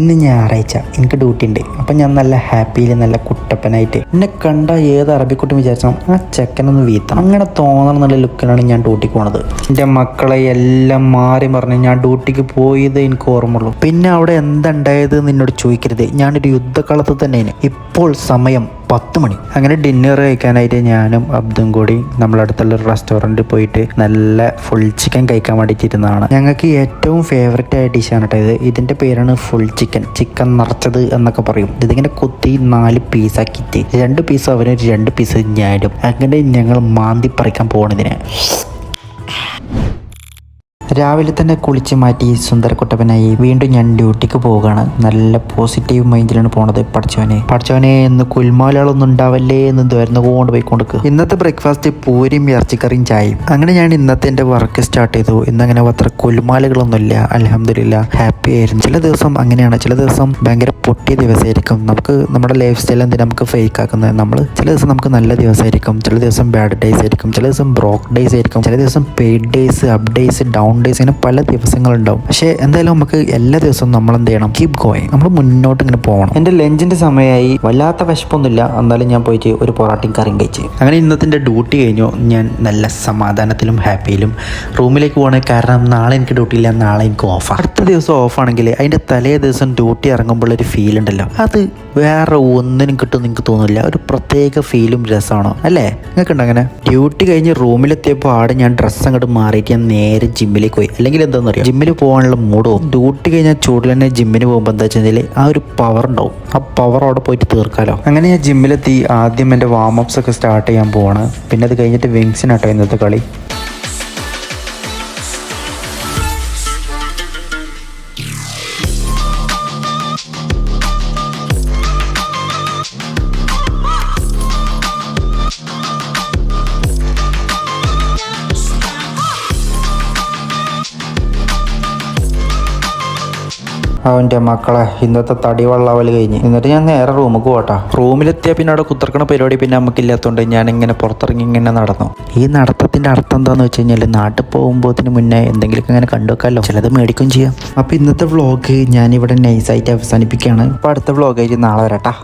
ഇന്ന് ഞായറാഴ്ച എനിക്ക് ഡ്യൂട്ടി ഉണ്ട്. അപ്പം ഞാൻ നല്ല ഹാപ്പിയിൽ നല്ല കുട്ടപ്പനായിട്ട് എന്നെ കണ്ട ഏത് അറബിക്കുട്ടി വിചാരിച്ചാൽ ആ ചെക്കനൊന്ന് വീത്തണം അങ്ങനെ തോന്നണം എന്നുള്ള ലുക്കിലാണ് ഞാൻ ഡ്യൂട്ടിക്ക് പോണത്. എൻ്റെ മക്കളെ എല്ലാം മാറി പറഞ്ഞ് ഞാൻ ഡ്യൂട്ടിക്ക് പോയത് എനിക്ക് ഓർമ്മയുള്ളൂ. പിന്നെ അവിടെ എന്തുണ്ടായത് എന്നോട് ചോദിക്കരുത്. ഞാനൊരു യുദ്ധക്കളത്തിൽ തന്നെയാണ്. ഇപ്പോൾ സമയം 10 മണി. അങ്ങനെ ഡിന്നർ കഴിക്കാനായിട്ട് ഞാനും അബ്ദും കൂടി നമ്മളടുത്തുള്ള ഒരു റെസ്റ്റോറൻറ്റിൽ പോയിട്ട് നല്ല ഫുൾ ചിക്കൻ കഴിക്കാൻ വേണ്ടിയിട്ട് ഇരുന്നതാണ്. ഞങ്ങൾക്ക് ഏറ്റവും ഫേവററ്റ് ആയ ഡിഷാണ് കേട്ടോ ഇത്. ഇതിൻ്റെ പേരാണ് ഫുൾ ചിക്കൻ, ചിക്കൻ നിറച്ചത് എന്നൊക്കെ പറയും. ഇതിങ്ങനെ കുത്തി 4 പീസാക്കിയിട്ട് 2 പീസ് അവന് 2 പീസ് ഞാനും അങ്ങനെ ഞങ്ങൾ മാന്തി പറിക്കാൻ പോകണതിന്. രാവിലെ തന്നെ കുളിച്ച് മാറ്റി സുന്ദരക്കുട്ടപ്പനായി വീണ്ടും ഞാൻ ഡ്യൂട്ടിക്ക് പോവുകയാണ്. നല്ല പോസിറ്റീവ് മൈൻഡിലാണ് പോണത്. പഠിച്ചവനെ എന്ന് കുൽമാലകളൊന്നും ഉണ്ടാവല്ലേ എന്ന് ദ്വാരുന്ന കൊണ്ട് പോയിക്കൊടുക്കുക. ഇന്നത്തെ ബ്രേക്ക്ഫാസ്റ്റ് പൂരിയും ഇറച്ചിക്കറിയും ചായയും. അങ്ങനെ ഞാൻ ഇന്നത്തെ എൻ്റെ വർക്ക് സ്റ്റാർട്ട് ചെയ്തു. ഇന്നങ്ങനെ അത്ര കുൽമാലകളൊന്നുമില്ല. അൽഹംദുലില്ലാ ഹാപ്പി ആയിരുന്നു. ചില ദിവസം അങ്ങനെയാണ്, ചില ദിവസം ഭയങ്കര പൊട്ടിയ ദിവസമായിരിക്കും. നമുക്ക് നമ്മുടെ ലൈഫ് സ്റ്റൈൽ എന്തിനാ നമുക്ക് ഫേക്ക് ആക്കുന്നത്. ചില ദിവസം നമുക്ക് നല്ല ദിവസമായിരിക്കും, ചില ദിവസം ബാഡ് ഡേയ്സ് ആയിരിക്കും, ചില ദിവസം ബ്രോക്ക് ഡേയ്സ് ആയിരിക്കും, ചില ദിവസം paid days, up days, down days, ഇങ്ങനെ പല ദിവസങ്ങളുണ്ടാവും. പക്ഷേ എന്തായാലും നമുക്ക് എല്ലാ ദിവസവും നമ്മൾ എന്ത് ചെയ്യണം, കീപ് ഗോയിങ്, നമ്മൾ മുന്നോട്ട് ഇങ്ങനെ പോകണം. എൻ്റെ ലഞ്ചിൻ്റെ സമയമായി. വല്ലാത്ത വിശപ്പൊന്നുമില്ല, എന്നാലും ഞാൻ പോയിട്ട് ഒരു പൊറാട്ടയും കറിയും കഴിച്ച്. അങ്ങനെ ഇന്നത്തെ ഡ്യൂട്ടി കഴിഞ്ഞു. ഞാൻ നല്ല സമാധാനത്തിലും ഹാപ്പിയിലും റൂമിലേക്ക് പോകണേ. കാരണം നാളെ എനിക്ക് ഡ്യൂട്ടി ഇല്ല, നാളെ എനിക്ക് ഓഫാണ്. അടുത്ത ദിവസം ഓഫാണെങ്കിൽ അതിൻ്റെ തലേ ദിവസം ഡ്യൂട്ടി ഇറങ്ങുമ്പോൾ ഒരു ഫീൽ ഉണ്ടല്ലോ, അത് വേറെ ഒന്നിനും കിട്ടും നിങ്ങൾക്ക് തോന്നില്ല. ഒരു പ്രത്യേക ഫീലും രസമാണോ അല്ലേ? നിങ്ങൾക്കുണ്ട് അങ്ങനെ? ഡ്യൂട്ടി കഴിഞ്ഞ് റൂമിലെത്തിയപ്പോൾ ആടെ ഞാൻ ഡ്രസ്സ് അങ്ങോട്ട് മാറിയിട്ട് ഞാൻ നേരെ ജിമ്മിലേക്ക് പോയി. അല്ലെങ്കിൽ എന്താണെന്ന് അറിയാം, ജിമ്മിൽ പോകാനുള്ള മൂഡോ. ഡ്യൂട്ടി കഴിഞ്ഞാൽ ചൂടിൽ തന്നെ ജിമ്മിന് പോകുമ്പോൾ എന്താ വെച്ചാൽ ആ ഒരു പവർ ഉണ്ടാവും. ആ പവർ അവിടെ പോയിട്ട് തീർക്കാലോ. അങ്ങനെ ഞാൻ ജിമ്മിലെത്തി. ആദ്യം എൻ്റെ വാമപ്സ് ഒക്കെ സ്റ്റാർട്ട് ചെയ്യാൻ പോവാണ്. പിന്നെ അത് കഴിഞ്ഞിട്ട് വിങ്സിനാട്ടോ ഇന്നത്തെ കളി. അവൻ്റെ മക്കളെ ഇന്നത്തെ തടി വള്ളാവല് കഴിഞ്ഞ് എന്നിട്ട് ഞാൻ നേരെ റൂമിൽ പോകട്ടാ. റൂമിലെത്തിയാൽ പിന്നെ അവിടെ കുത്തിറക്കണ പരിപാടി പിന്നെ നമുക്കില്ലാത്തതുകൊണ്ട് ഞാനിങ്ങനെ പുറത്തിറങ്ങി ഇങ്ങനെ നടന്നു. ഈ നടത്തത്തിൻ്റെ അർത്ഥം എന്താണെന്ന് വെച്ച് കഴിഞ്ഞാൽ നാട്ടിൽ പോകുമ്പോഴത്തിന് മുന്നേ എന്തെങ്കിലുമൊക്കെ ഇങ്ങനെ കണ്ടുവെക്കാമല്ലോ, ചിലത് മേടിക്കുകയും ചെയ്യാം. അപ്പോൾ ഇന്നത്തെ വ്ളോഗ് ഞാനിവിടെ നൈസായിട്ട് അവസാനിപ്പിക്കുകയാണ്. അപ്പോൾ അടുത്ത വ്ളോഗായിട്ട് നാളെ വരാട്ടാ.